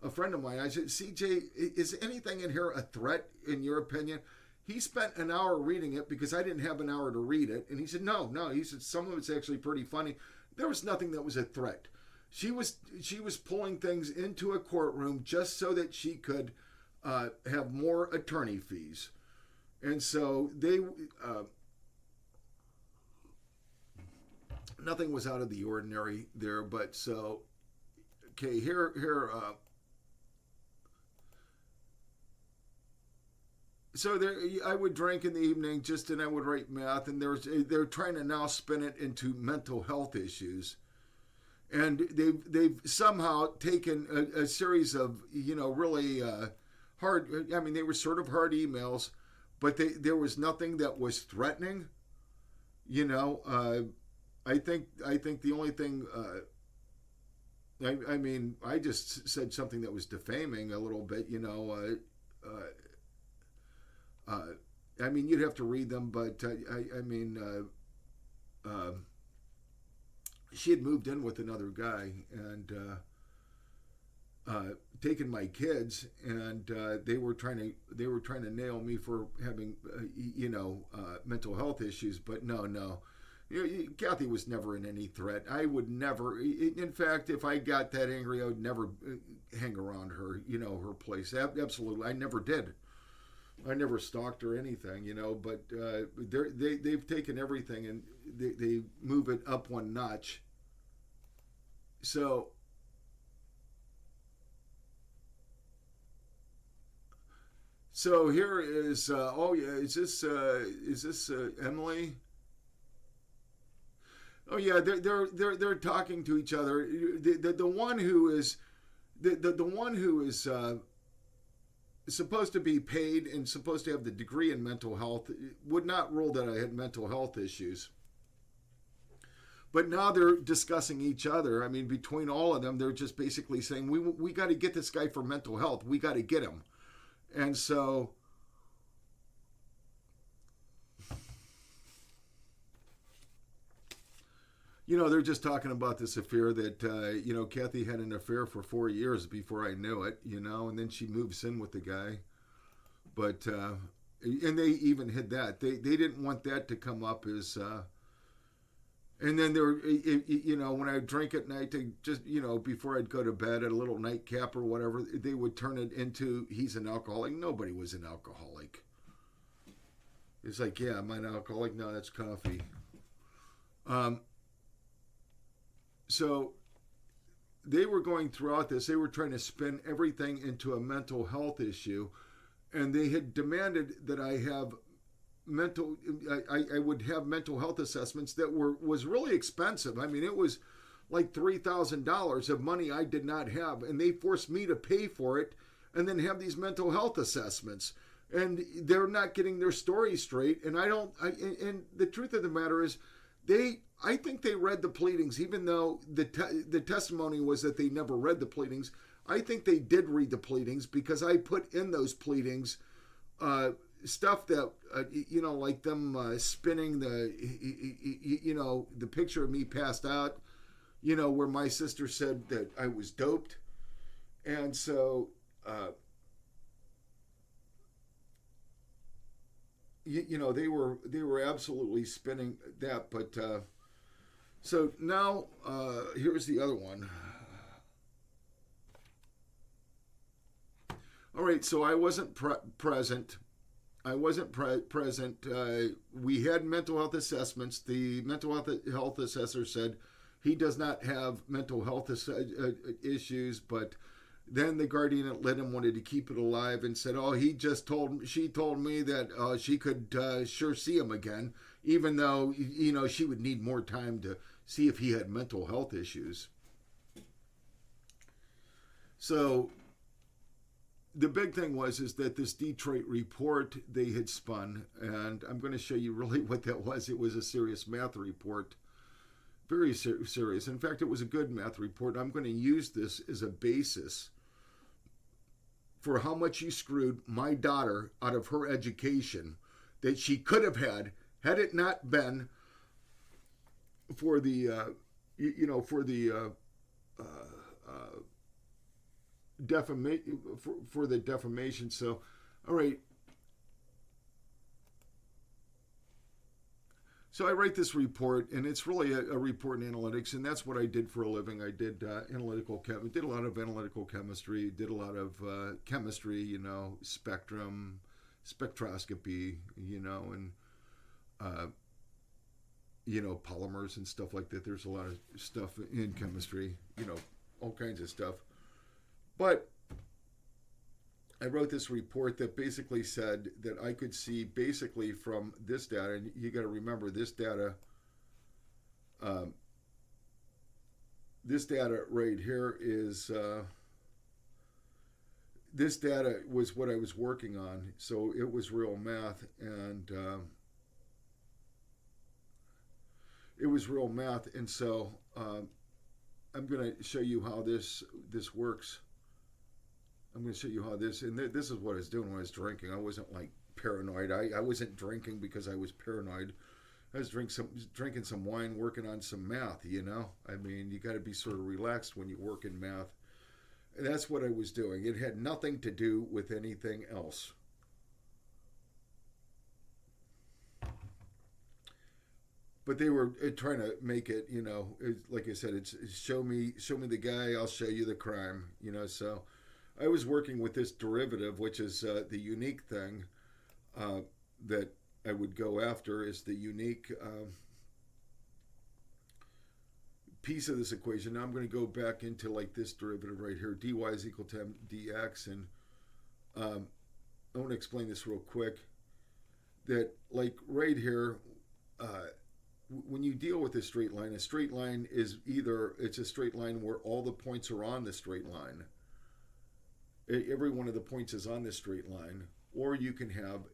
a friend of mine. I said, CJ, is anything in here a threat in your opinion? He spent an hour reading it because I didn't have an hour to read it. And he said, no. He said, some of it's actually pretty funny. There was nothing that was a threat. She was pulling things into a courtroom just so that she could have more attorney fees. And so they, nothing was out of the ordinary there. But so, okay, here, so there, I would drink in the evening, and I would write math, and they're trying to now spin it into mental health issues, and they've somehow taken a series of really hard. I mean, they were sort of hard emails, but there was nothing that was threatening. I think the only thing. I mean, I just said something that was defaming a little bit. I mean, you'd have to read them, but she had moved in with another guy and taken my kids, and they were trying to nail me for having mental health issues. But no. Kathy was never in any threat. I would never. In fact, if I got that angry, I would never hang around her. Her place. Absolutely, I never did. I never stalked or anything, but they've taken everything and they move it up one notch. So here is is this Emily? Oh yeah, they're talking to each other. The one who is the one who is supposed to be paid and supposed to have the degree in mental health would not rule that I had mental health issues. But now they're discussing each other. I mean, between all of them, they're just basically saying, we got to get this guy for mental health. We got to get him. And so they're just talking about this affair that, Kathy had an affair for 4 years before I knew it, and then she moves in with the guy. But, and they even hid that. They didn't want that to come up as, and then there, when I drink at night, to just, before I'd go to bed at a little nightcap or whatever, they would turn it into, he's an alcoholic. Nobody was an alcoholic. It's like, yeah, am I an alcoholic? No, that's coffee. So they were going throughout this, they were trying to spin everything into a mental health issue, and they had demanded that I have I would have mental health assessments that was really expensive. I mean, it was like $3,000 of money I did not have, and they forced me to pay for it and then have these mental health assessments. And they're not getting their story straight. And and the truth of the matter is, I think they read the pleadings, even though the testimony was that they never read the pleadings. I think they did read the pleadings because I put in those pleadings stuff that like them spinning the picture of me passed out, where my sister said that I was doped, and so they were absolutely spinning that. But so now here's the other one. All right, so I wasn't present. I wasn't present. We had mental health assessments. The mental health assessor said he does not have mental health issues, but then the guardian at Lytton wanted to keep it alive and said, "Oh, she told me that she could sure see him again, even though she would need more time to see if he had mental health issues." So the big thing is that this Detroit report they had spun, and I'm going to show you really what that was. It was a serious math report, very serious. In fact, it was a good math report. I'm going to use this as a basis for how much you screwed my daughter out of her education that she could have had it not been for the for the defamation. So, all right. So I write this report, and it's really a report in analytics, and that's what I did for a living. I did did a lot of analytical chemistry, did a lot of chemistry, spectrum, spectroscopy, and polymers and stuff like that. There's a lot of stuff in chemistry, all kinds of stuff. But I wrote this report that basically said that I could see basically from this data, and you got to remember this data right here is, this data was what I was working on. So it was real math, and so I'm going to show you how this works. I'm going to show you how this, and this is what I was doing when I was drinking. I wasn't like paranoid. I wasn't drinking because I was paranoid. I was drinking some wine, working on some math, I mean, you got to be sort of relaxed when you work in math. And that's what I was doing. It had nothing to do with anything else. But they were trying to make it, like I said, it's show me the guy, I'll show you the crime, so I was working with this derivative, which is the unique thing that I would go after is the unique piece of this equation. Now I'm going to go back into like this derivative right here. dy is equal to dx, and I want to explain this real quick. That like right here, when you deal with a straight line is either it's a straight line where all the points are on the straight line. Every one of the points is on this straight line, or you can have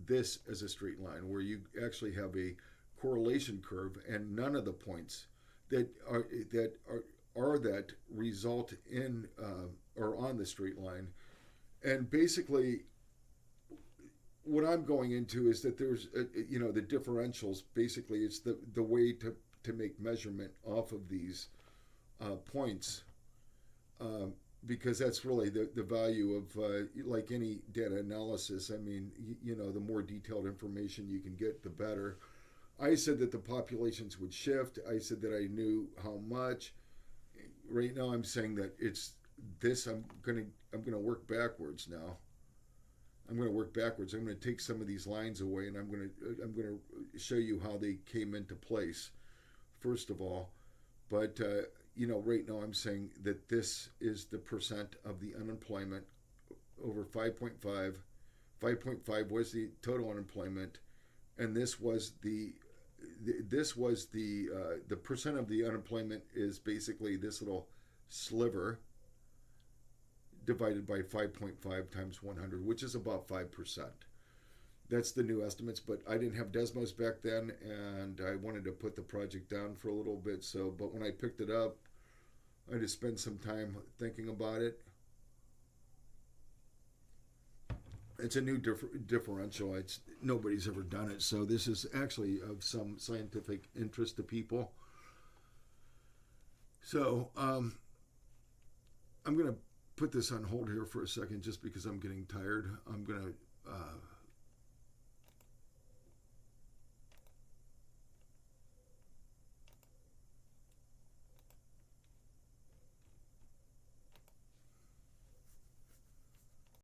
this as a straight line where you actually have a correlation curve and none of the points that result in are on the straight line. And basically what I'm going into is that there's the differentials. Basically it's the way to make measurement off of these points, because that's really the value of like any data analysis. I mean, the more detailed information you can get, the better. I said that the populations would shift. I said that I knew how much. Right now I'm saying that it's this. I'm gonna work backwards now. I'm going to work backwards. I'm going to take some of these lines away, and I'm going to show you how they came into place, first of all. But right now I'm saying that this is the percent of the unemployment over 5.5. 5.5 was the total unemployment, and this was the percent of the unemployment is basically this little sliver divided by 5.5 times 100, which is about 5%. That's the new estimates, but I didn't have Desmos back then, and I wanted to put the project down for a little bit. But when I picked it up, I had to spend some time thinking about it. It's a new differential. It's nobody's ever done it, so this is actually of some scientific interest to people. So I'm going to put this on hold here for a second, just because I'm getting tired. I'm going to